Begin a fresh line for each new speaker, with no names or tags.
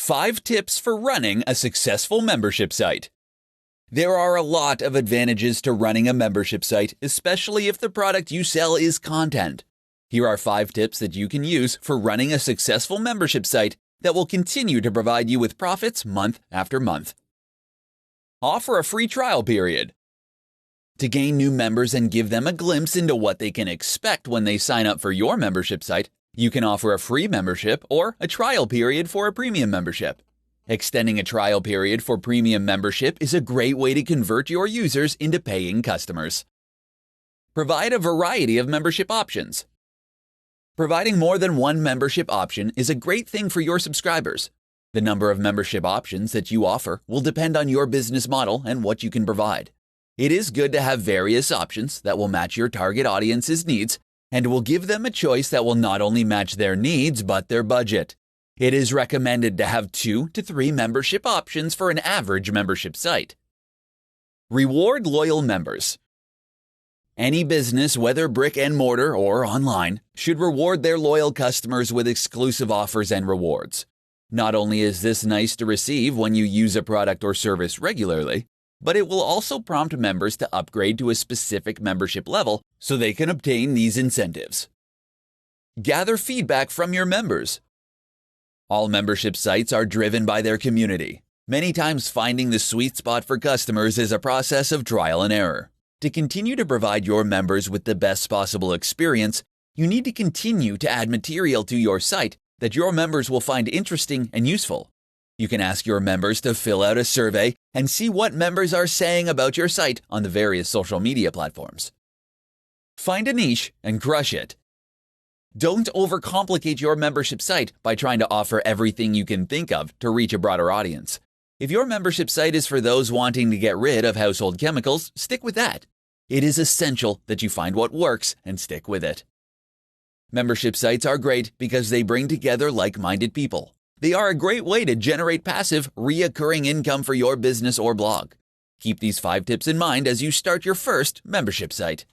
5 tips for running a successful membership site. There are a lot of advantages to running a membership site, especially if the product you sell is content. Here are 5 tips that you can use for running a successful membership site that will continue to provide you with profits month after month. Offer a free trial period. To gain new members and give them a glimpse into what they can expect when they sign up for your membership site, you can offer a free membership or a trial period for a premium membership. Extending a trial period for premium membership is a great way to convert your users into paying customers. Provide a variety of membership options. Providing more than one membership option is a great thing for your subscribers. The number of membership options that you offer will depend on your business model and what you can provide. It is good to have various options that will match your target audience's needs and will give them a choice that will not only match their needs but their budget. It is recommended to have 2 to 3 membership options for an average membership site. Reward loyal members. Any business, whether brick and mortar or online, should reward their loyal customers with exclusive offers and rewards. Not only is this nice to receive when you use a product or service regularly, but it will also prompt members to upgrade to a specific membership level so they can obtain these incentives. Gather feedback from your members. All membership sites are driven by their community. Many times finding the sweet spot for customers is a process of trial and error. To continue to provide your members with the best possible experience, you need to continue to add material to your site that your members will find interesting and useful. You can ask your members to fill out a survey and see what members are saying about your site on the various social media platforms. Find a niche and crush it. Don't overcomplicate your membership site by trying to offer everything you can think of to reach a broader audience. If your membership site is for those wanting to get rid of household chemicals, stick with that. It is essential that you find what works and stick with it. Membership sites are great because they bring together like-minded people. They are a great way to generate passive, recurring income for your business or blog. Keep these 5 tips in mind as you start your first membership site.